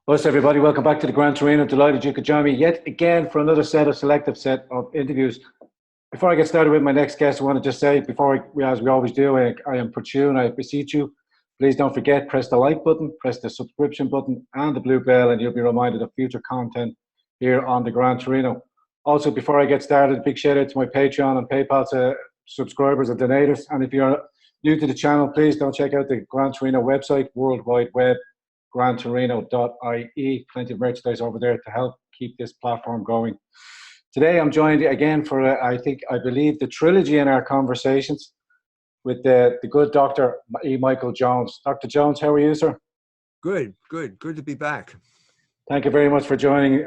What's everybody? Welcome back to the Grand Torino. Delighted you could join me yet again for another selective set of interviews. Before I get started with my next guest, I want to just say, as we always do, I importune, I beseech you, please don't forget, press the like button, press the subscription button and the blue bell, and you'll be reminded of future content here on the Grand Torino. Also, before I get started, big shout out to my Patreon and PayPal subscribers and donators. And if you're new to the channel, please don't check out the Grand Torino website, World Wide Web, grandtorino.ie. Plenty of merchandise over there to help keep this platform going. Today I'm joined again for I believe the trilogy in our conversations with the good Dr. E. Michael Jones. Dr. Jones, how are you, sir? Good to be back. Thank you very much for joining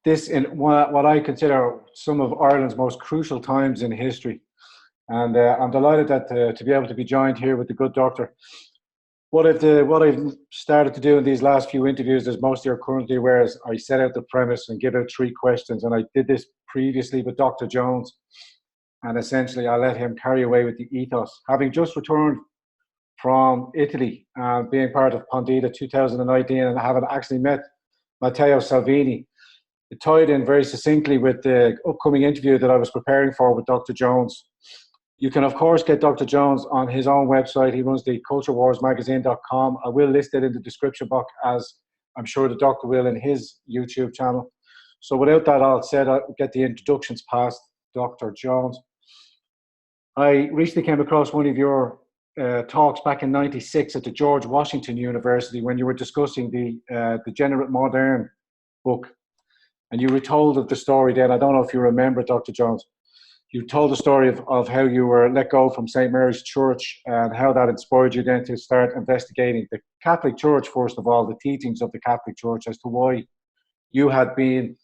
this in what I consider some of Ireland's most crucial times in history. And I'm delighted that to be able to be joined here with the good doctor. What I've started to do in these last few interviews, as most of you are currently aware, is I set out the premise and give out 3 questions. And I did this previously with Dr. Jones. And essentially, I let him carry away with the ethos. Having just returned from Italy, being part of Pondita 2019, and having actually met Matteo Salvini, it tied in very succinctly with the upcoming interview that I was preparing for with Dr. Jones. You can, of course, get Dr. Jones on his own website. He runs the culturewarsmagazine.com. I will list it in the description box, as I'm sure the doctor will in his YouTube channel. So without that all said, I'll get the introductions past Dr. Jones. I recently came across one of your talks back in '96 at the George Washington University when you were discussing the Degenerate Modern book. And you retold of the story then. I don't know if you remember, Dr. Jones. You told the story of how you were let go from St. Mary's Church and how that inspired you then to start investigating the Catholic Church, first of all, the teachings of the Catholic Church as to why you had been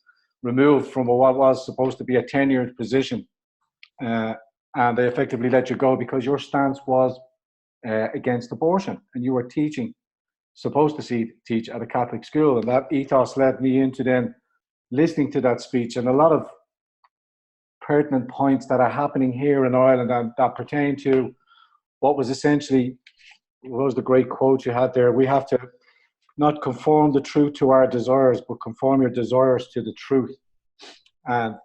removed from what was supposed to be a tenured position. And they effectively let you go because your stance was against abortion, and you were supposed to teach at a Catholic school. And that ethos led me into then listening to that speech and a lot of pertinent points that are happening here in Ireland and that pertain to what was essentially, what was the great quote you had there? We have to not conform the truth to our desires, but conform your desires to the truth. And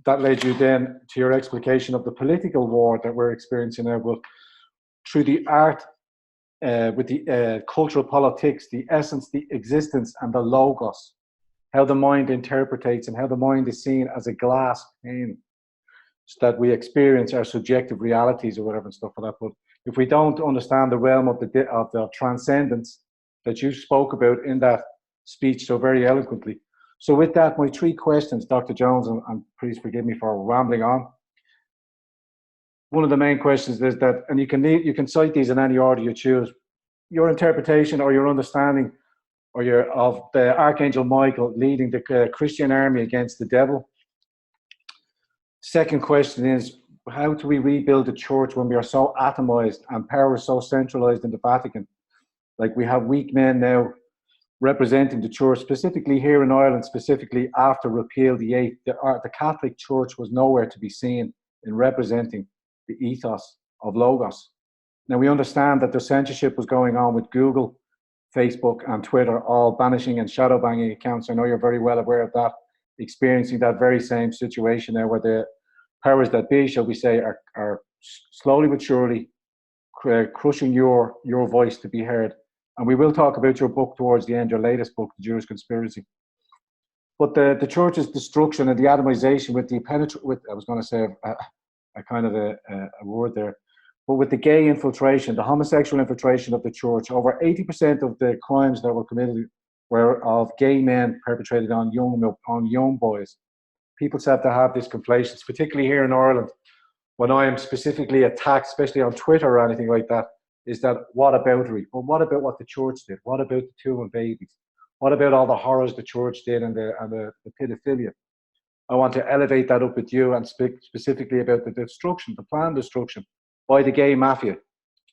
that led you then to your explication of the political war that we're experiencing now, but through the art, with the cultural politics, the essence, the existence, and the logos, how the mind interpretates and how the mind is seen as a glass pane, so that we experience our subjective realities or whatever and stuff like that. But if we don't understand the realm of the transcendence that you spoke about in that speech so very eloquently. So with that, my 3 questions, Dr. Jones, and please forgive me for rambling on. One of the main questions is that, and you can cite these in any order you choose, your interpretation or your understanding of the Archangel Michael leading the Christian army against the devil. Second question is, how do we rebuild the church when we are so atomized and power is so centralized in the Vatican? Like, we have weak men now representing the church, specifically here in Ireland, specifically after repeal the 8th. The Catholic Church was nowhere to be seen in representing the ethos of Logos. Now, we understand that the censorship was going on with Google, Facebook and Twitter, all banishing and shadow banning accounts. I know you're very well aware of that, experiencing that very same situation there, where the powers that be, shall we say, are slowly but surely crushing your voice to be heard. And we will talk about your book towards the end, your latest book, The Jewish Conspiracy. But the church's destruction and the atomization with I was going to say a kind of a word there, but with the gay infiltration, the homosexual infiltration of the church, over 80% of the crimes that were committed were of gay men perpetrated on young boys. People have to have this conflation, particularly here in Ireland. When I am specifically attacked, especially on Twitter or anything like that, is that whataboutery. Well, what about what the church did? What about the 2 babies? What about all the horrors the church did and the pedophilia? I want to elevate that up with you and speak specifically about the destruction, the planned destruction by the gay mafia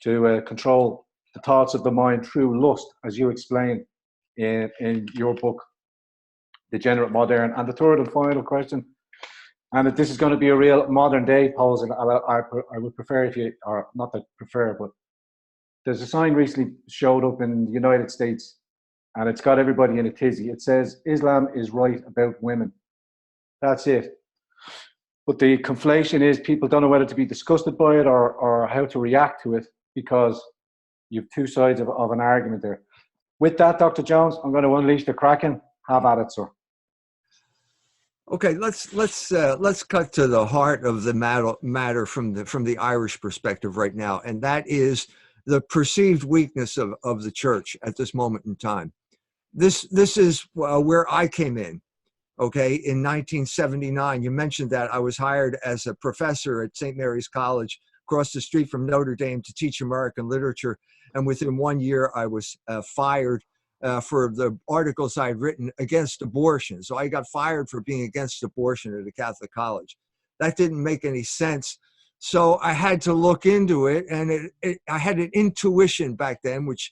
to control the thoughts of the mind through lust, as you explain in your book, Degenerate Modern. And the third and final question, and that this is going to be a real modern day pose, and I would prefer if you, or not that prefer, but there's a sign recently showed up in the United States and it's got everybody in a tizzy. It says Islam is right about women. That's it. But the conflation is people don't know whether to be disgusted by it or how to react to it, because you have two sides of an argument there. With that, Dr. Jones, I'm going to unleash the Kraken. Have at it, sir. Okay, let's cut to the heart of the matter from the Irish perspective right now, and that is the perceived weakness of the church at this moment in time. This is where I came in. Okay, in 1979, you mentioned that I was hired as a professor at St. Mary's College across the street from Notre Dame to teach American literature, and within 1 year, I was fired for the articles I had written against abortion. So I got fired for being against abortion at a Catholic college. That didn't make any sense. So I had to look into it, and I had an intuition back then, which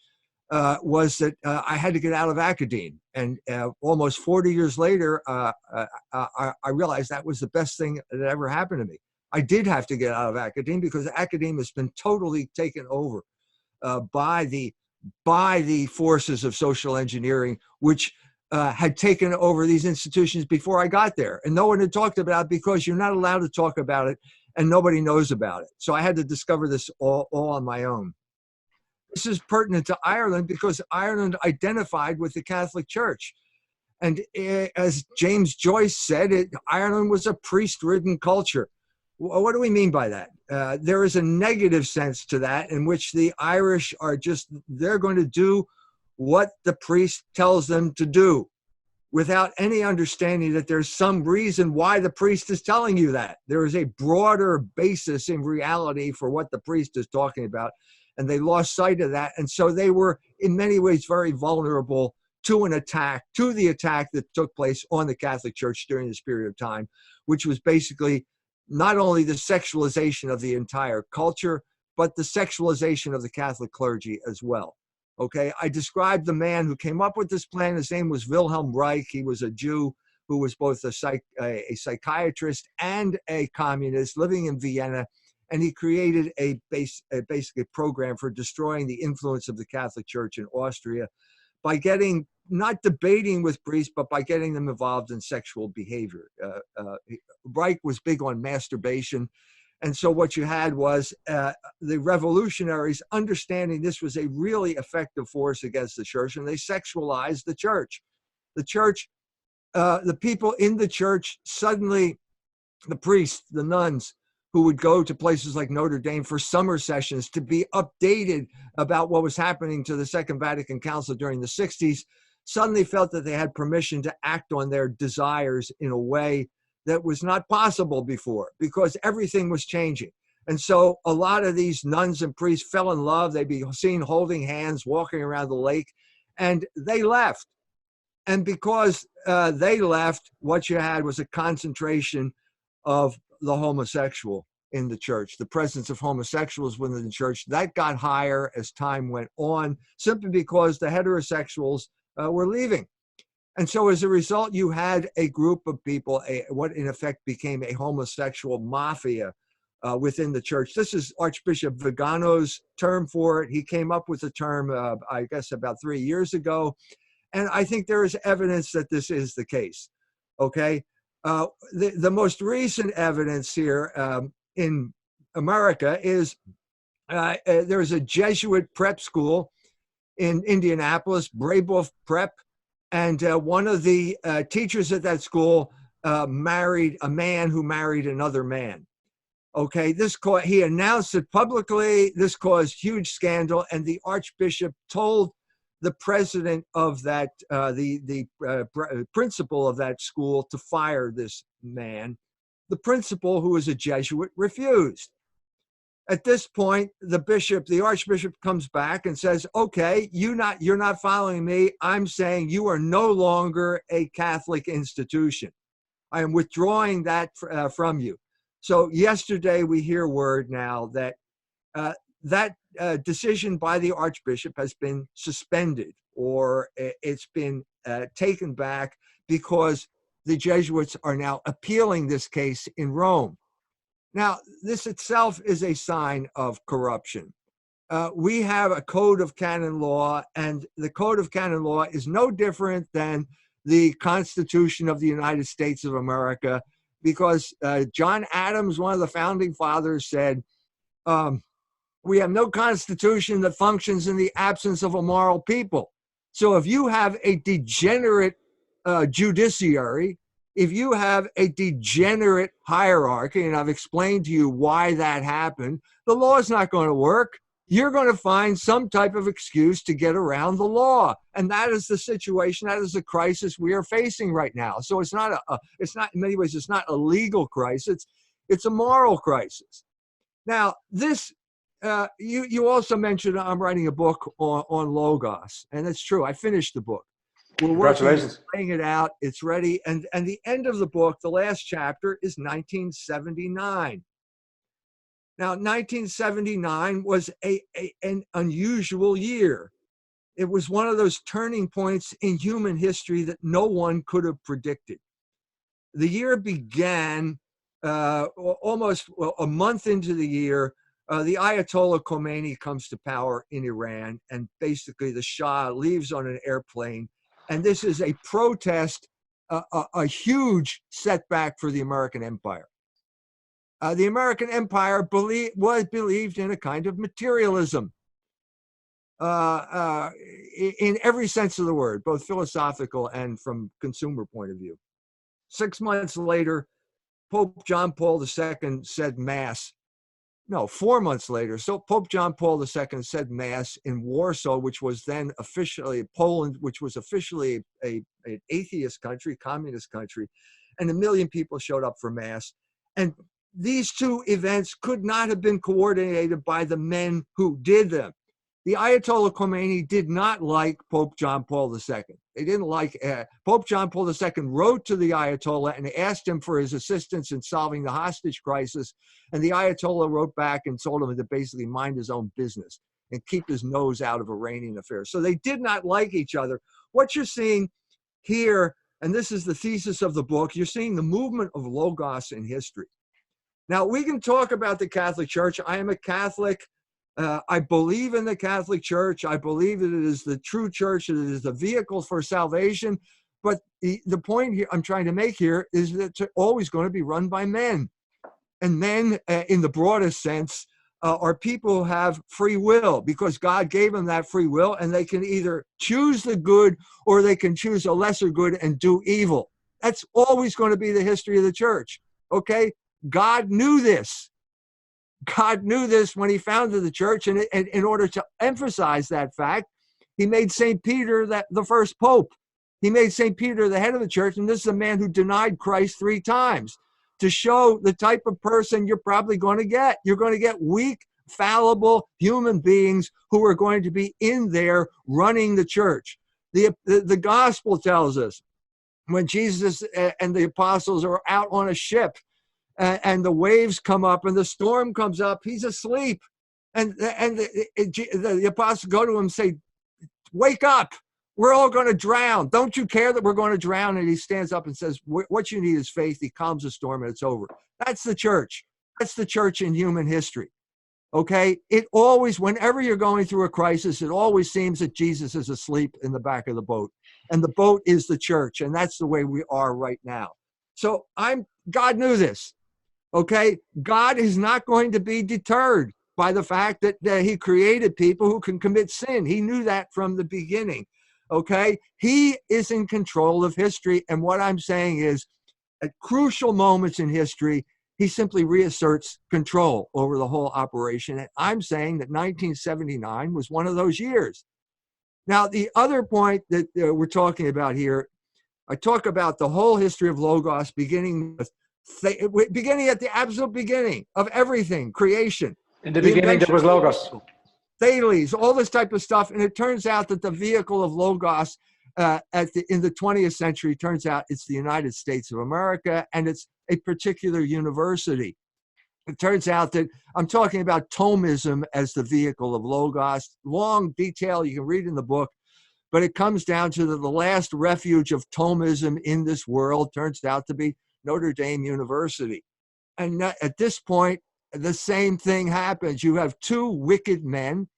was that I had to get out of academia. And almost 40 years later, I realized that was the best thing that ever happened to me. I did have to get out of academia because academia has been totally taken over by the forces of social engineering, which had taken over these institutions before I got there. And no one had talked about it because you're not allowed to talk about it and nobody knows about it. So I had to discover this all on my own. This is pertinent to Ireland because Ireland identified with the Catholic Church. And as James Joyce said, Ireland was a priest-ridden culture. What do we mean by that? There is a negative sense to that in which the Irish are they're going to do what the priest tells them to do without any understanding that there's some reason why the priest is telling you that. There is a broader basis in reality for what the priest is talking about, and they lost sight of that. And so they were in many ways very vulnerable to the attack that took place on the Catholic Church during this period of time, which was basically not only the sexualization of the entire culture, but the sexualization of the Catholic clergy as well. Okay, I described the man who came up with this plan. His name was Wilhelm Reich. He was a Jew who was both a psychiatrist and a communist living in Vienna. And he created basically a program for destroying the influence of the Catholic Church in Austria by not debating with priests, but by getting them involved in sexual behavior. Reich was big on masturbation. And so what you had was the revolutionaries understanding this was a really effective force against the church, and they sexualized the church. The church, the people in the church, suddenly the priests, the nuns, who would go to places like Notre Dame for summer sessions to be updated about what was happening to the Second Vatican Council during the 60s, suddenly felt that they had permission to act on their desires in a way that was not possible before because everything was changing. And so a lot of these nuns and priests fell in love. They'd be seen holding hands, walking around the lake, and they left. And because they left, what you had was a concentration of the homosexual in the church, the presence of homosexuals within the church. That got higher as time went on, simply because the heterosexuals were leaving. And so as a result, you had a group of people, what in effect became a homosexual mafia within the church. This is Archbishop Vigano's term for it. He came up with the term, I guess, about 3 years ago. And I think there is evidence that this is the case. Okay. The most recent evidence here in America is there's a Jesuit prep school in Indianapolis, Braeboff Prep. And one of the teachers at that school married a man who married another man. Okay, he announced it publicly. This caused huge scandal, and the Archbishop told the president of that, the principal of that school, to fire this man. The principal, who was a Jesuit, refused. At this point, the Archbishop comes back and says, okay, you're not following me. I'm saying you are no longer a Catholic institution. I am withdrawing that from you. So yesterday we hear word now that that decision by the Archbishop has been suspended, or it's been taken back because the Jesuits are now appealing this case in Rome. Now, this itself is a sign of corruption. we have a code of canon law, and the code of canon law is no different than the Constitution of the United States of America, because John Adams, one of the founding fathers, said, we have no constitution that functions in the absence of a moral people. So if you have a degenerate judiciary, if you have a degenerate hierarchy, and I've explained to you why that happened, the law is not going to work. You're going to find some type of excuse to get around the law. And that is the situation, that is the crisis we are facing right now. So it's not in many ways, it's not a legal crisis, it's a moral crisis. Now, this, you also mentioned I'm writing a book on Logos, and it's true. I finished the book. We're working, laying it out. It's ready. And the end of the book, the last chapter, is 1979. Now, 1979 was an unusual year. It was one of those turning points in human history that no one could have predicted. The year began almost a month into the year. The Ayatollah Khomeini comes to power in Iran, and basically the Shah leaves on an airplane. And this is a protest, a huge setback for the American empire. The American empire believed in a kind of materialism in every sense of the word, both philosophical and from consumer point of view. 6 months later, Pope John Paul II said Mass. No, 4 months later. So Pope John Paul II said Mass in Warsaw, which was then officially Poland, which was officially an atheist country, communist country, and 1 million people showed up for Mass. And these two events could not have been coordinated by the men who did them. The Ayatollah Khomeini did not like Pope John Paul II. They didn't like Pope John Paul II wrote to the Ayatollah and asked him for his assistance in solving the hostage crisis. And the Ayatollah wrote back and told him to basically mind his own business and keep his nose out of Iranian affairs. So they did not like each other. What you're seeing here, and this is the thesis of the book, you're seeing the movement of Logos in history. Now, we can talk about the Catholic Church. I am a Catholic. I believe in the Catholic Church. I believe that it is the true church, that it is the vehicle for salvation. But the point here I'm trying to make here is that it's always going to be run by men. And men, in the broadest sense, are people who have free will, because God gave them that free will, and they can either choose the good or they can choose a lesser good and do evil. That's always going to be the history of the church. Okay? God knew this. God knew this when he founded the church, and in order to emphasize that fact, he made St. Peter the first pope. He made St. Peter the head of the church, and this is a man who denied Christ 3 times to show the type of person you're probably going to get. You're going to get weak, fallible human beings who are going to be in there running the church. The gospel tells us when Jesus and the apostles are out on a ship, and the waves come up and the storm comes up, he's asleep. And the apostles go to him and say, wake up, we're all going to drown. Don't you care that we're going to drown? And he stands up and says, what you need is faith. He calms the storm and it's over. That's the church. That's the church in human history. Okay? It always, whenever you're going through a crisis, it always seems that Jesus is asleep in the back of the boat. And the boat is the church. And that's the way we are right now. So God knew this. Okay, God is not going to be deterred by the fact that he created people who can commit sin. He knew that from the beginning. Okay, he is in control of history. And what I'm saying is, at crucial moments in history, he simply reasserts control over the whole operation. And I'm saying that 1979 was one of those years. Now, the other point that we're talking about here, I talk about the whole history of Logos beginning at the absolute beginning of everything, creation. In the beginning, there was Logos. Thales, all this type of stuff. And it turns out that the vehicle of Logos in the 20th century, turns out it's the United States of America, and it's a particular university. It turns out that I'm talking about Thomism as the vehicle of Logos. Long detail you can read in the book, but it comes down to the last refuge of Thomism in this world turns out to be Notre Dame University. And at this point, the same thing happens. You have 2 wicked men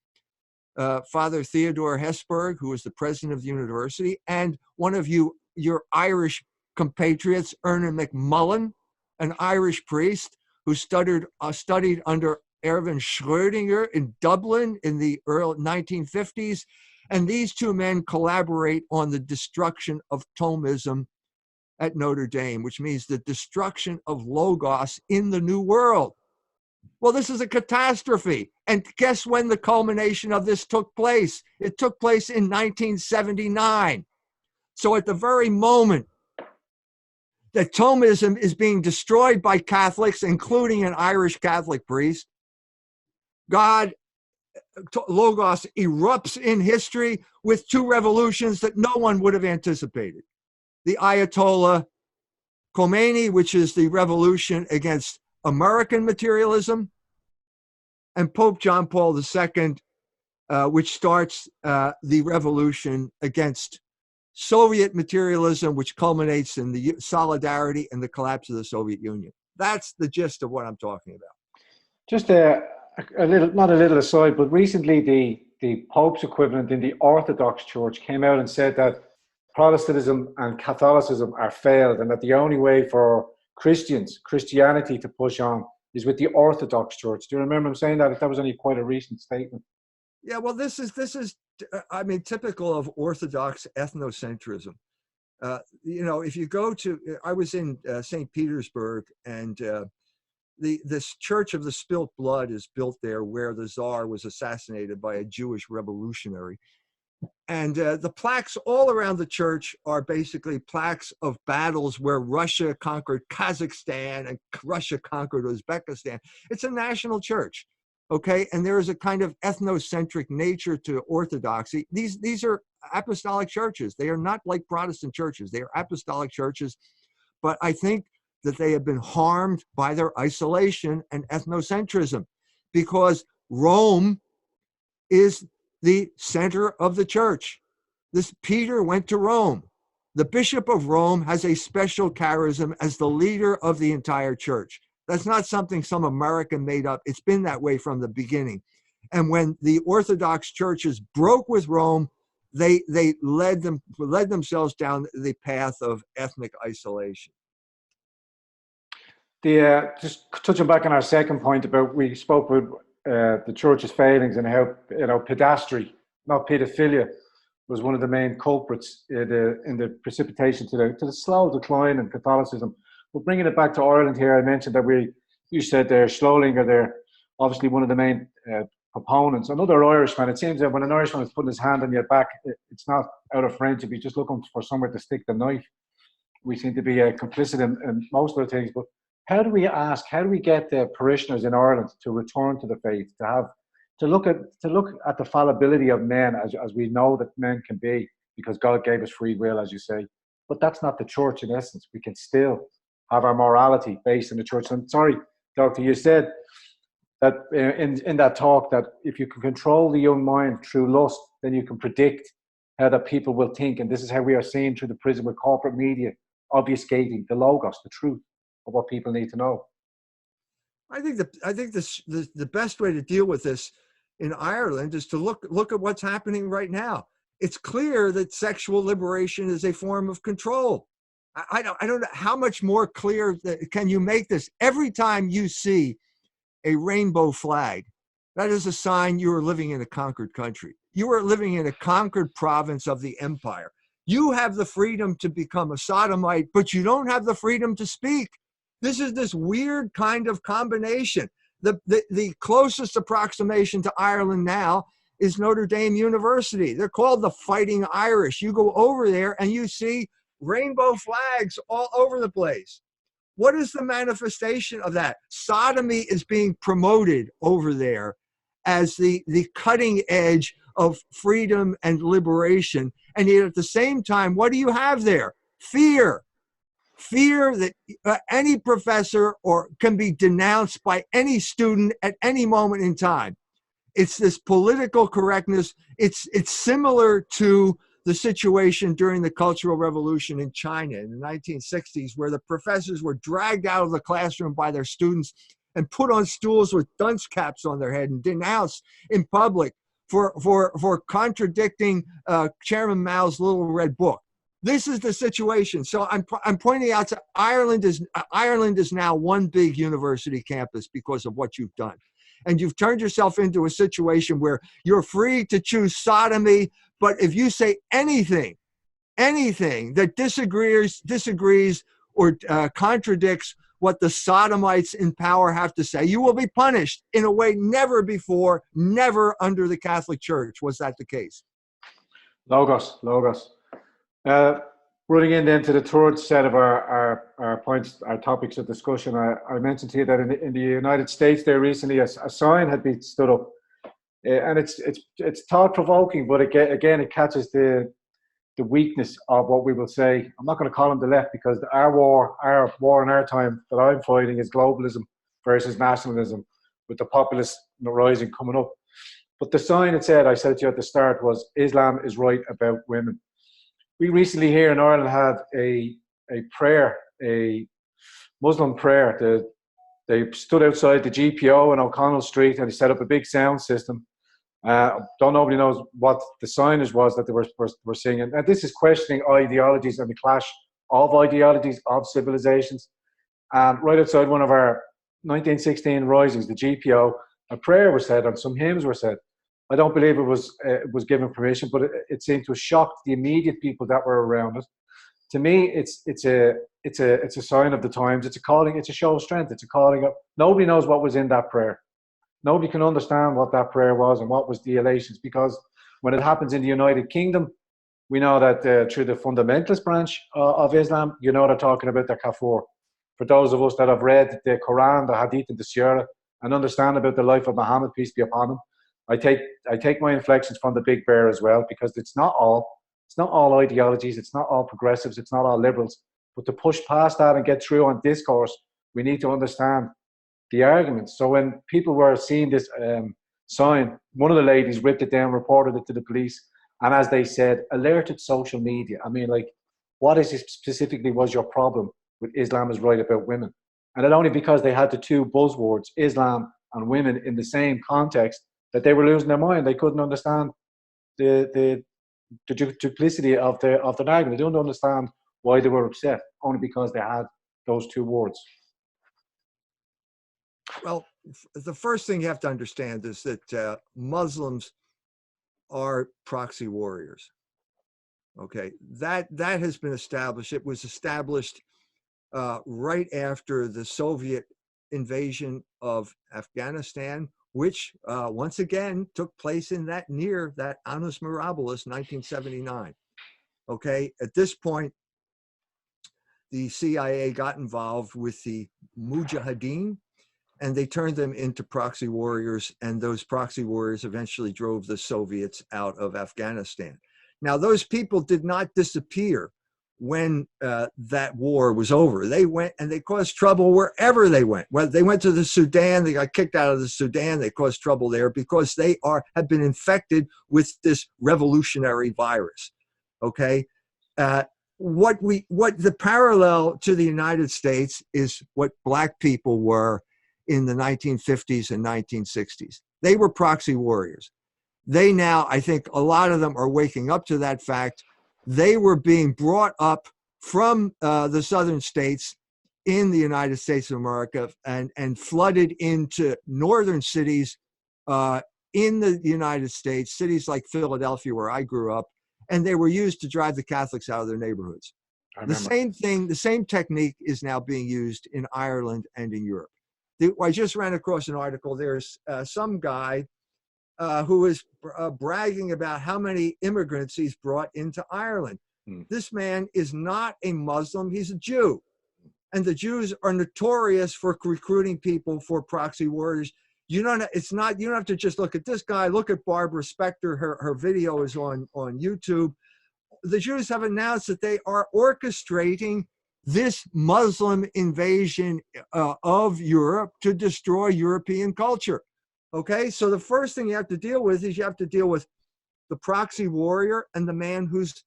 Father Theodore Hesburgh, who was the president of the university, and one of your Irish compatriots, Erna McMullen, an Irish priest who studied under Erwin Schrödinger in Dublin in the early 1950s. And these two men collaborate on the destruction of Thomism at Notre Dame, which means the destruction of Logos in the New World. Well, this is a catastrophe. And guess when the culmination of this took place? It took place in 1979. So at the very moment that Thomism is being destroyed by Catholics, including an Irish Catholic priest, Logos erupts in history with two revolutions that no one would have anticipated. The Ayatollah Khomeini, which is the revolution against American materialism, and Pope John Paul II, which starts the revolution against Soviet materialism, which culminates in the solidarity and the collapse of the Soviet Union. That's the gist of what I'm talking about. Just a little, not a little aside, but recently the Pope's equivalent in the Orthodox Church came out and said that Protestantism and Catholicism are failed, and that the only way for Christianity to push on is with the Orthodox Church. Do you remember him saying that? That was only quite a recent statement. Yeah, well, this is I mean, typical of Orthodox ethnocentrism. If you go to, I was in St. Petersburg, and this Church of the Spilt Blood is built there, where the Tsar was assassinated by a Jewish revolutionary. And the plaques all around the church are basically plaques of battles where Russia conquered Kazakhstan and Russia conquered Uzbekistan. It's a national church, okay? And there is a kind of ethnocentric nature to orthodoxy. These are apostolic churches. They are not like Protestant churches. They are apostolic churches. But I think that they have been harmed by their isolation and ethnocentrism, because Rome is the center of the church. This Peter went to Rome. The Bishop of Rome has a special charism as the leader of the entire church. That's not something some American made up. It's been that way from the beginning. And when the Orthodox churches broke with Rome, they led themselves down the path of ethnic isolation. Just touching back on our second point about, we spoke about the church's failings and how pedastry, not pedophilia, was one of the main culprits in the precipitation to the slow decline in Catholicism. But bringing it back to Ireland here, I mentioned that you said there, Schlolinger, they're obviously one of the main proponents. Another Irishman, it seems that when an Irishman is putting his hand on your back, it's not out of friendship, he's just looking for somewhere to stick the knife. We seem to be complicit in most of the things, but how do we get the parishioners in Ireland to return to the faith, to look at the fallibility of men as we know that men can be, because God gave us free will, as you say. But that's not the church in essence. We can still have our morality based in the church. And sorry, Doctor, you said that in that talk that if you can control the young mind through lust, then you can predict how that people will think. And this is how we are seeing through the prism with corporate media obfuscating the logos, the truth of what people need to know. I think the best way to deal with this in Ireland is to look at what's happening right now. It's clear that sexual liberation is a form of control. I don't know how much more clear can you make this. Every time you see a rainbow flag, that is a sign you are living in a conquered country. You are living in a conquered province of the empire. You have the freedom to become a sodomite, but you don't have the freedom to speak. This is this weird kind of combination. The closest approximation to Ireland now is Notre Dame University. They're called the Fighting Irish. You go over there and you see rainbow flags all over the place. What is the manifestation of that? Sodomy is being promoted over there as the cutting edge of freedom and liberation. And yet at the same time, what do you have there? Fear. Fear that any professor can be denounced by any student at any moment in time. It's this political correctness. It's similar to the situation during the Cultural Revolution in China in the 1960s, where the professors were dragged out of the classroom by their students and put on stools with dunce caps on their head and denounced in public for contradicting Chairman Mao's Little Red Book. This is the situation. So I'm pointing out to Ireland is now one big university campus because of what you've done. And you've turned yourself into a situation where you're free to choose sodomy, but if you say anything that disagrees or contradicts what the sodomites in power have to say, you will be punished in a way never before, never under the Catholic Church. Was that the case? Logos. Running in then to the third set of our points, our topics of discussion, I mentioned to you that in the United States there recently a sign had been stood up, and it's thought-provoking, but again it catches the weakness of what we will say. I'm not going to call them the left, because our war in our time that I'm fighting is globalism versus nationalism, with the populists rising coming up. But the sign it said, I said to you at the start, was Islam is right about women. We recently here in Ireland had a prayer, a Muslim prayer. They stood outside the GPO on O'Connell Street and they set up a big sound system. Nobody knows what the signage was that they were singing. And this is questioning ideologies and the clash of ideologies, of civilizations. And right outside one of our 1916 risings, the GPO, a prayer was said and some hymns were said. I don't believe it was given permission, but it seemed to have shocked the immediate people that were around it. To me, it's a sign of the times. It's a calling. It's a show of strength. It's a calling up. Nobody knows what was in that prayer. Nobody can understand what that prayer was and what was the elations, because when it happens in the United Kingdom, we know that through the fundamentalist branch of Islam, they're talking about the kafir. For those of us that have read the Quran, the Hadith, and the Sirah, and understand about the life of Muhammad, peace be upon him, I take my inflections from the Big Bear as well, because it's not all ideologies, it's not all progressives, it's not all liberals. But to push past that and get through on discourse, we need to understand the arguments. So when people were seeing this sign, one of the ladies ripped it down, reported it to the police, and as they said, alerted social media. I mean, like, what is it specifically was your problem with Islam is right about women? And it only because they had the two buzzwords, Islam and women, in the same context, that they were losing their mind. They couldn't understand the duplicity of the argument. They didn't understand why they were upset, only because they had those two words. Well, the first thing you have to understand is that Muslims are proxy warriors. Okay, that has been established. It was established right after the Soviet invasion of Afghanistan, which once again took place in that Annus Mirabilis, 1979. Okay, at this point, the CIA got involved with the Mujahideen, and they turned them into proxy warriors, and those proxy warriors eventually drove the Soviets out of Afghanistan. Now, those people did not disappear when that war was over. They went and they caused trouble wherever they went. Well, they went to the Sudan, they got kicked out of the Sudan, they caused trouble there because they have been infected with this revolutionary virus. Okay? What the parallel to the United States is what Black people were in the 1950s and 1960s. They were proxy warriors. They now, I think a lot of them are waking up to that fact. They were being brought up from the southern states in the United States of America and flooded into northern cities in the United States, cities like Philadelphia, where I grew up, and they were used to drive the Catholics out of their neighborhoods. The same thing, the same technique is now being used in Ireland and in Europe. I just ran across an article. There's some guy who is bragging about how many immigrants he's brought into Ireland. This man is not a Muslim, he's a Jew. And the Jews are notorious for recruiting people for proxy warriors. You don't have to just look at this guy. Look at Barbara Spector. Her video is on YouTube. The Jews have announced that they are orchestrating this Muslim invasion of Europe to destroy European culture. Okay, so the first thing you have to deal with is you have to deal with the proxy warrior and the man who's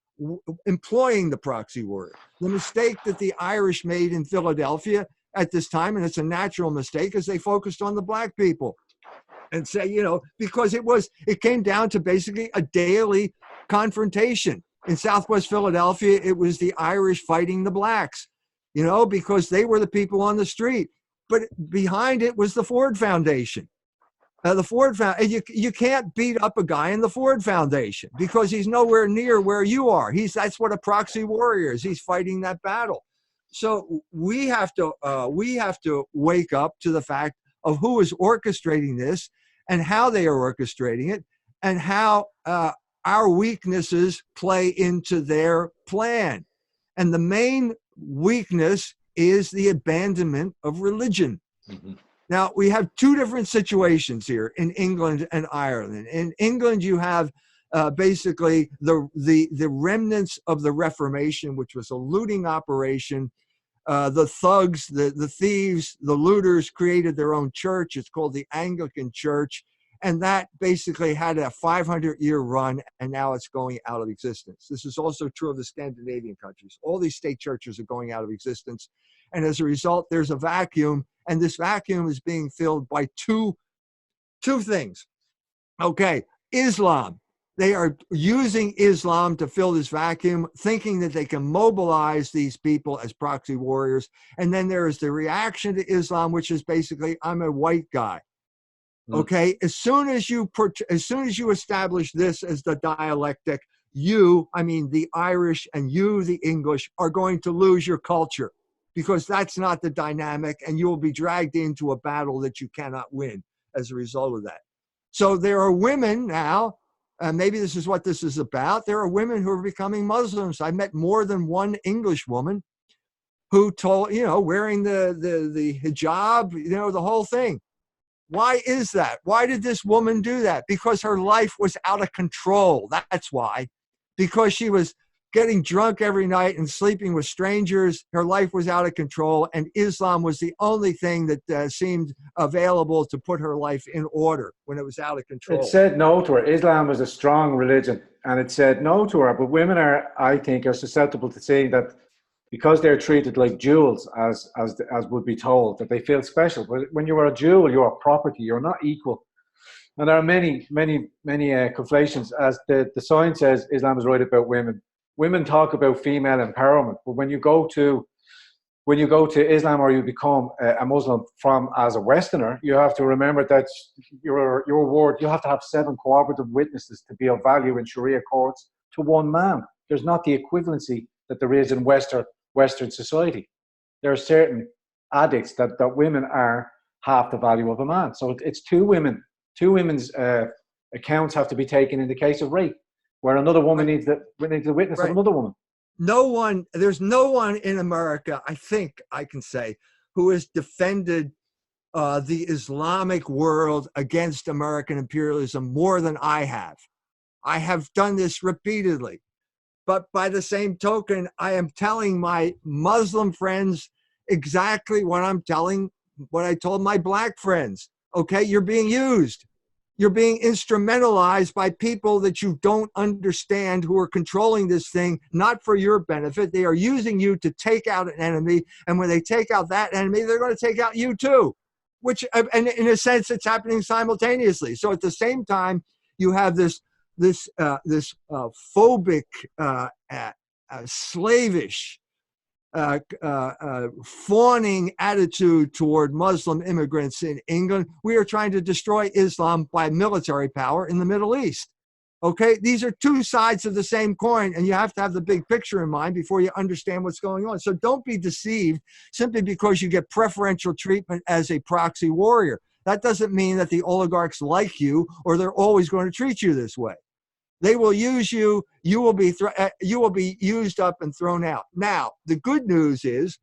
employing the proxy warrior. The mistake that the Irish made in Philadelphia at this time, and it's a natural mistake, is they focused on the Black people. and say, because it came down to basically a daily confrontation. In Southwest Philadelphia, it was the Irish fighting the blacks, because they were the people on the street. But behind it was the Ford Foundation. You can't beat up a guy in the Ford Foundation because he's nowhere near where you are. That's what a proxy warrior is. He's fighting that battle. So we have to wake up to the fact of who is orchestrating this and how they are orchestrating it, and how our weaknesses play into their plan. And the main weakness is the abandonment of religion. Mm-hmm. Now, we have two different situations here in England and Ireland. In England, you have basically the remnants of the Reformation, which was a looting operation. The thugs, the thieves, the looters created their own church. It's called the Anglican Church. And that basically had a 500-year run, and now it's going out of existence. This is also true of the Scandinavian countries. All these state churches are going out of existence. And as a result, there's a vacuum, and this vacuum is being filled by two things. Okay, Islam. They are using Islam to fill this vacuum, thinking that they can mobilize these people as proxy warriors. And then there is the reaction to Islam, which is basically, I'm a white guy. Okay, as soon as you establish this as the dialectic, the Irish and you, the English, are going to lose your culture, because that's not the dynamic, and you will be dragged into a battle that you cannot win as a result of that. So there are women now, and maybe this is what this is about. There are women who are becoming Muslims. I met more than one English woman who told, wearing the hijab, the whole thing. Why is that? Why did this woman do that? Because her life was out of control. That's why. Because she was getting drunk every night and sleeping with strangers. Her life was out of control, and Islam was the only thing that seemed available to put her life in order when it was out of control. It said no to her. Islam was a strong religion, and it said no to her. But women I think, are susceptible to saying that, because they're treated like jewels, as would be told, that they feel special. But when you are a jewel, you are property. You're not equal. And there are many conflations. As the sign says, Islam is right about women. Women talk about female empowerment, but when you go to Islam, or you become a Muslim as a Westerner, you have to remember that your word, you have to have 7 cooperative witnesses to be of value in Sharia courts to one man. There's not the equivalency that there is in Western society. There are certain addicts that women are half the value of a man. So it's two women. Two women's accounts have to be taken in the case of rape, where another woman needs the witness of another woman. There's no one in America, I think I can say, who has defended the Islamic world against American imperialism more than I have. I have done this repeatedly. But by the same token, I am telling my Muslim friends exactly what I told my black friends. Okay, you're being used. You're being instrumentalized by people that you don't understand, who are controlling this thing, not for your benefit. They are using you to take out an enemy. And when they take out that enemy, they're going to take out you too, and in a sense, it's happening simultaneously. So at the same time, you have this phobic, slavish, fawning attitude toward Muslim immigrants in England. We are trying to destroy Islam by military power in the Middle East. Okay, these are two sides of the same coin, and you have to have the big picture in mind before you understand what's going on. So don't be deceived simply because you get preferential treatment as a proxy warrior. That doesn't mean that the oligarchs like you, or they're always going to treat you this way. They will use you. You will be used up and thrown out. Now, the good news is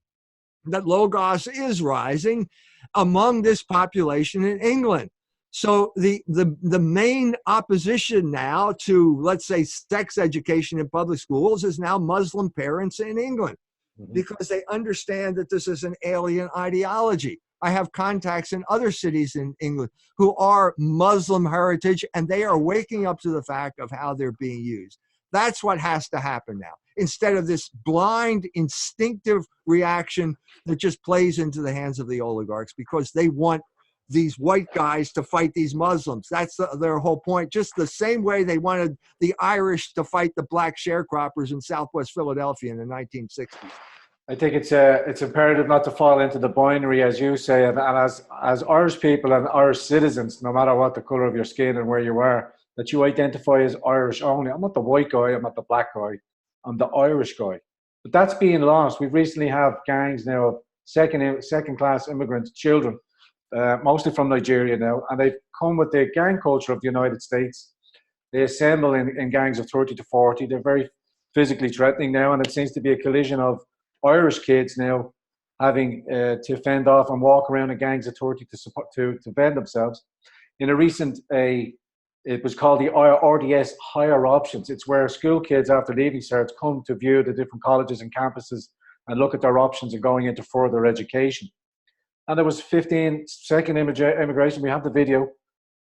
that Logos is rising among this population in England. So the main opposition now to, let's say, sex education in public schools is now Muslim parents in England, because they understand that this is an alien ideology. I have contacts in other cities in England who are Muslim heritage, and they are waking up to the fact of how they're being used. That's what has to happen now, instead of this blind, instinctive reaction that just plays into the hands of the oligarchs, because they want these white guys to fight these Muslims. That's their whole point. Just the same way they wanted the Irish to fight the black sharecroppers in Southwest Philadelphia in the 1960s. I think it's imperative not to fall into the binary, as you say, and as Irish people and Irish citizens, no matter what the colour of your skin and where you are, that you identify as Irish only. I'm not the white guy, I'm not the black guy, I'm the Irish guy. But that's being lost. We've recently have gangs now of second class immigrant children, mostly from Nigeria now, and they've come with the gang culture of the United States. They assemble in gangs of 30 to 40. They're very physically threatening now, and it seems to be a collision of Irish kids now having to fend off and walk around in gangs of 30 to defend themselves. In a recent, it was called the RDS Higher Options. It's where school kids after leaving certs come to view the different colleges and campuses and look at their options and going into further education. And there was 15-second immigration. We have the video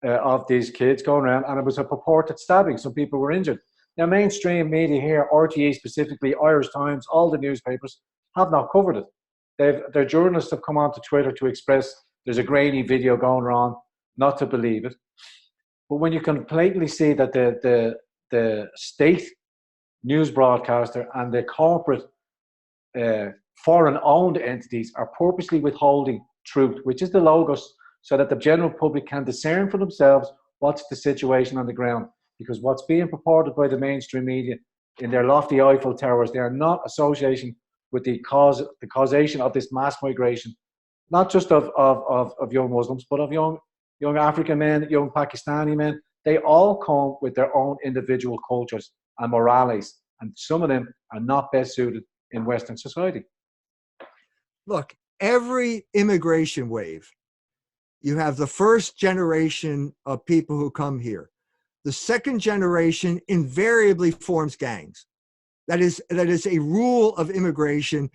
of these kids going around, and it was a purported stabbing. Some people were injured. Now, mainstream media here, RTE specifically, Irish Times, all the newspapers, have not covered it. Their journalists have come onto Twitter to express there's a grainy video going on, not to believe it. But when you can blatantly see that the state news broadcaster and the corporate foreign-owned entities are purposely withholding truth, which is the logos, so that the general public can discern for themselves what's the situation on the ground. Because what's being purported by the mainstream media in their lofty Eiffel Towers, they are not associating with the causation of this mass migration, not just of young Muslims, but of young African men, young Pakistani men. They all come with their own individual cultures and morales, and some of them are not best suited in Western society. Look, every immigration wave, you have the first generation of people who come here. The second generation invariably forms gangs. That is a rule of immigration.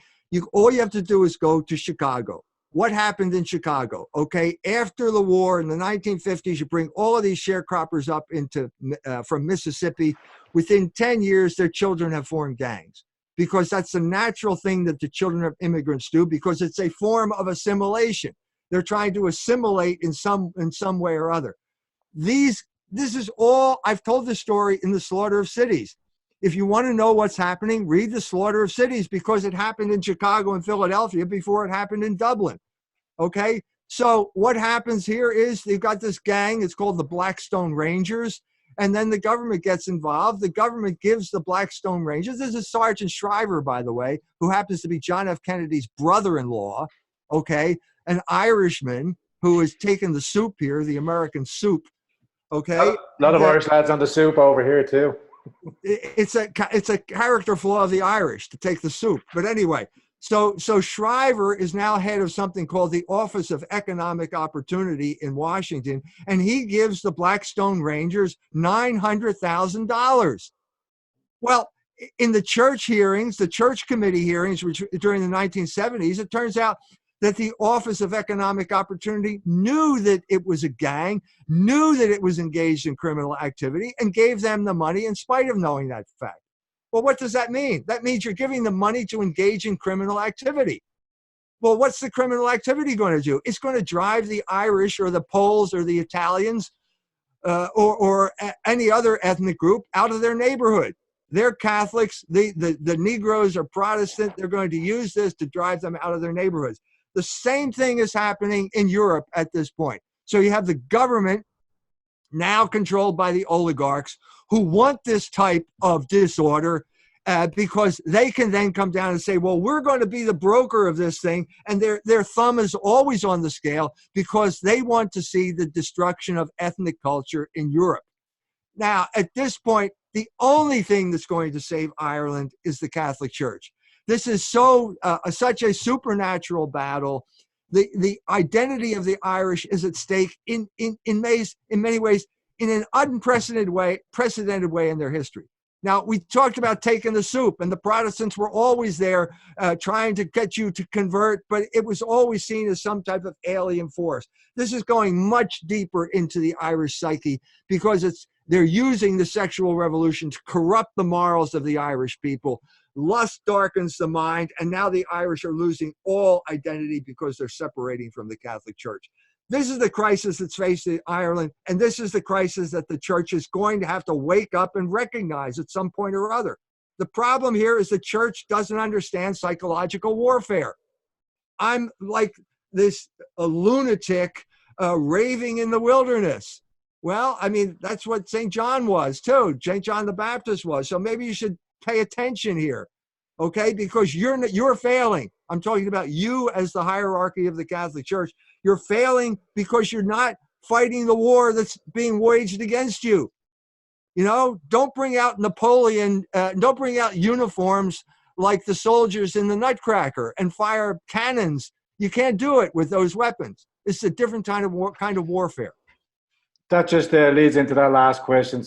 All you have to do is go to Chicago. What happened in Chicago? Okay, after the war in the 1950s, you bring all of these sharecroppers up from Mississippi. Within 10 years, their children have formed gangs, because that's the natural thing that the children of immigrants do, because it's a form of assimilation. They're trying to assimilate in some way or other. This is all, I've told this story in The Slaughter of Cities. If you want to know what's happening, read The Slaughter of Cities, because it happened in Chicago and Philadelphia before it happened in Dublin. Okay? So what happens here is they've got this gang, it's called the Blackstone Rangers, and then the government gets involved. The government gives the Blackstone Rangers, this is Sergeant Shriver, by the way, who happens to be John F. Kennedy's brother-in-law, okay, an Irishman who has taken the soup here, the American soup. Okay, a lot of Irish lads on the soup over here too. It's a character flaw of the Irish to take the soup. But anyway, so Shriver is now head of something called the Office of Economic Opportunity in Washington, and he gives the Blackstone Rangers $900,000. Well, in the church hearings, the church committee hearings, which during the 1970s, it turns out that the Office of Economic Opportunity knew that it was a gang, knew that it was engaged in criminal activity, and gave them the money in spite of knowing that fact. Well, what does that mean? That means you're giving them money to engage in criminal activity. Well, what's the criminal activity going to do? It's going to drive the Irish or the Poles or the Italians or any other ethnic group out of their neighborhood. They're Catholics. The Negroes are Protestant. They're going to use this to drive them out of their neighborhoods. The same thing is happening in Europe at this point. So you have the government now controlled by the oligarchs who want this type of disorder because they can then come down and say, well, we're going to be the broker of this thing. And their thumb is always on the scale because they want to see the destruction of ethnic culture in Europe. Now, at this point, the only thing that's going to save Ireland is the Catholic Church. This is such a supernatural battle. The identity of the Irish is at stake in many ways, in an unprecedented way in their history. Now, we talked about taking the soup, and the Protestants were always there trying to get you to convert, but it was always seen as some type of alien force. This is going much deeper into the Irish psyche because they're using the sexual revolution to corrupt the morals of the Irish people. Lust darkens the mind, and now the Irish are losing all identity because they're separating from the Catholic Church. This is the crisis that's facing Ireland, and this is the crisis that the church is going to have to wake up and recognize at some point or other. The problem here is the church doesn't understand psychological warfare. I'm like this a lunatic raving in the wilderness. Well, I mean, that's what St. John was too. St. John the Baptist was. So maybe you should pay attention here, okay? Because you're failing. I'm talking about you as the hierarchy of the Catholic Church. You're failing because you're not fighting the war that's being waged against you. You know, don't bring out Napoleon, don't bring out uniforms like the soldiers in the Nutcracker and fire cannons. You can't do it with those weapons. It's a different kind of warfare. That just leads into that last question,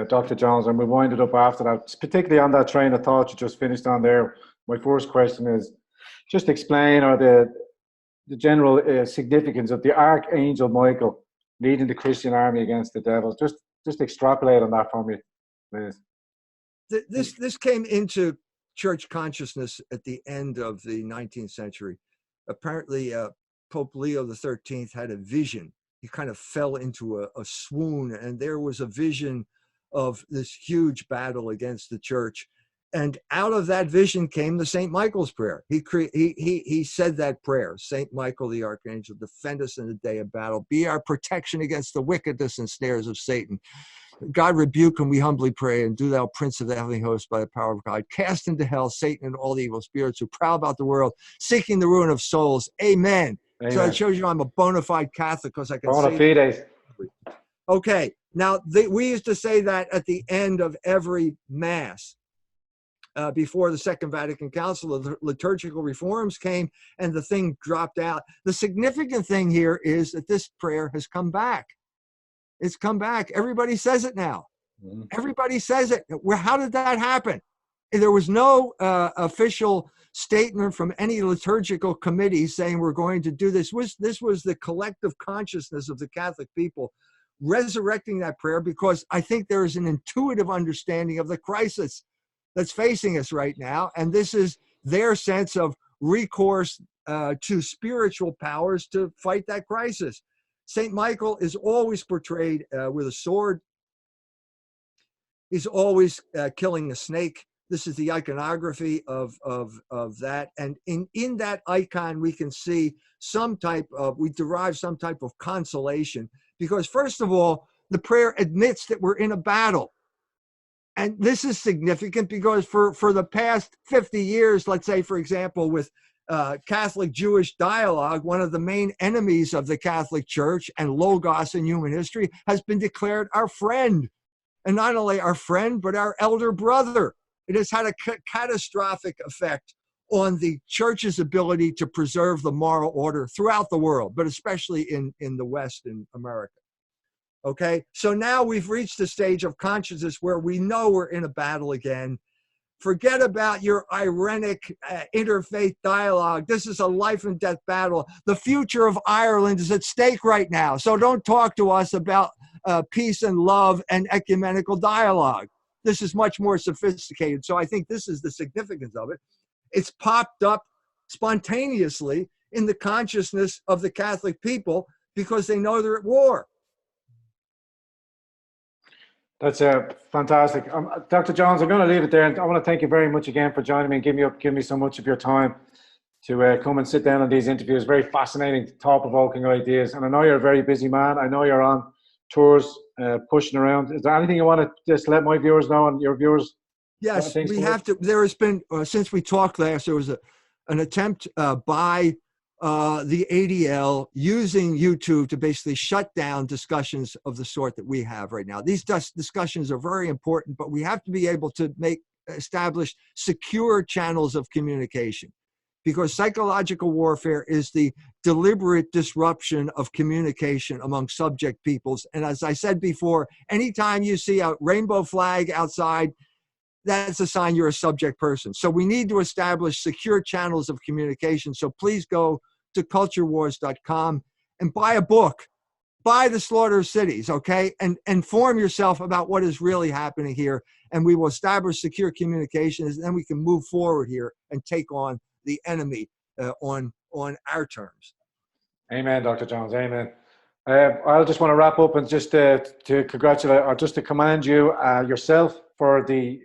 Dr. Jones, and we'll wind it up after that. Particularly on that train of thought you just finished on there, my first question is just explain the general significance of the Archangel Michael leading the Christian army against the devil. Just extrapolate on that for me, please. This came into church consciousness at the end of the 19th century. Apparently, Pope Leo XIII had a vision. He kind of fell into a swoon, and there was a vision of this huge battle against the church. And out of that vision came the St. Michael's prayer. He said that prayer, St. Michael the Archangel, defend us in the day of battle. Be our protection against the wickedness and snares of Satan. God rebuke him, we humbly pray, and do thou, Prince of the heavenly host, by the power of God, cast into hell Satan and all the evil spirits who prowl about the world, seeking the ruin of souls. Amen. Amen. So it shows you I'm a bona fide Catholic because I can say that. Okay. Now, we used to say that at the end of every Mass. Before the Second Vatican Council, the liturgical reforms came and the thing dropped out. The significant thing here is that this prayer has come back. It's come back. Everybody says it now. Mm-hmm. Everybody says it. How did that happen? There was no official statement from any liturgical committee saying we're going to do this. This was the collective consciousness of the Catholic people resurrecting that prayer, because I think there is an intuitive understanding of the crisis that's facing us right now. And this is their sense of recourse to spiritual powers to fight that crisis. St. Michael is always portrayed with a sword. He's always killing a snake. This is the iconography of that. And in that icon, we can see we derive some type of consolation, because first of all, the prayer admits that we're in a battle. And this is significant because for the past 50 years, let's say, for example, with Catholic-Jewish dialogue, one of the main enemies of the Catholic Church and Logos in human history has been declared our friend. And not only our friend, but our elder brother. It has had a catastrophic effect on the Church's ability to preserve the moral order throughout the world, but especially in the West, in America. Okay, so now we've reached the stage of consciousness where we know we're in a battle again. Forget about your irenic interfaith dialogue. This is a life and death battle. The future of Ireland is at stake right now. So don't talk to us about peace and love and ecumenical dialogue. This is much more sophisticated. So I think this is the significance of it. It's popped up spontaneously in the consciousness of the Catholic people because they know they're at war. That's fantastic. Dr. Jones, I'm going to leave it there. And I want to thank you very much again for joining me and giving me so much of your time to come and sit down on these interviews. Very fascinating, thought-provoking ideas. And I know you're a very busy man. I know you're on tours, pushing around. Is there anything you want to just let my viewers know and your viewers? Yes, we have to. There has been, since we talked last, there was an attempt by the ADL using YouTube to basically shut down discussions of the sort that we have right now. These discussions are very important, but we have to be able to establish secure channels of communication, because psychological warfare is the deliberate disruption of communication among subject peoples. And as I said before, anytime you see a rainbow flag outside, that's a sign you're a subject person. So we need to establish secure channels of communication. So please go to culturewars.com and buy a book, buy The Slaughter of Cities, okay? And inform yourself about what is really happening here. And we will establish secure communications, and then we can move forward here and take on the enemy on our terms. Amen, Dr. Jones. Amen. I just want to wrap up and just to congratulate or just to commend you yourself for the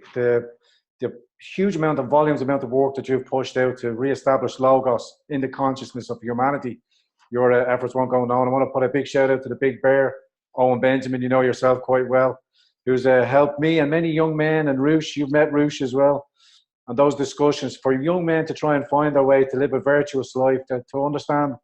huge amount of amount of work that you've pushed out to reestablish Logos in the consciousness of humanity. Your efforts won't go known. I want to put a big shout out to the big bear, Owen Benjamin. You know yourself quite well, who's helped me and many young men, and Roosh. You've met Roosh as well. And those discussions for young men to try and find their way to live a virtuous life, to understand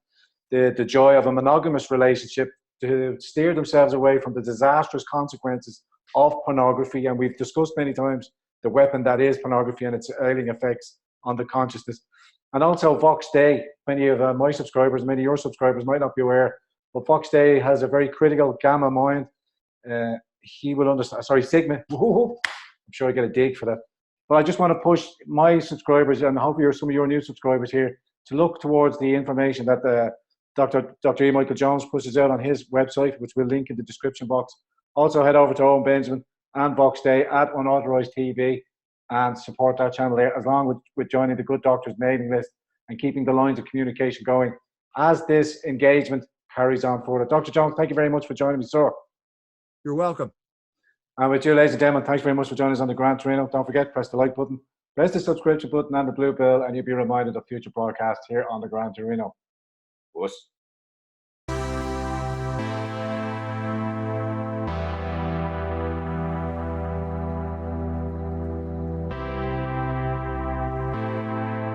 the joy of a monogamous relationship, to steer themselves away from the disastrous consequences of pornography. And we've discussed many times the weapon that is pornography and its ailing effects on the consciousness. And also Vox Day. Many of my subscribers, many of your subscribers might not be aware, but Vox Day has a very critical gamma mind. He will understand, sorry, Sigma. I'm sure I get a dig for that. But I just want to push my subscribers, and hopefully some of your new subscribers here, to look towards the information that Dr. E. Michael Jones pushes out on his website, which we'll link in the description box. Also head over to Owen Benjamin and Vox Day at Unauthorized TV and support that channel there, along with joining the Good Doctors mailing list and keeping the lines of communication going as this engagement carries on forward. Dr. Jones, thank you very much for joining me, sir. You're welcome. And with you, ladies and gentlemen, thanks very much for joining us on the Grand Torino. Don't forget, press the like button, press the subscription button and the blue bell, and you'll be reminded of future broadcasts here on the Grand Torino. Us.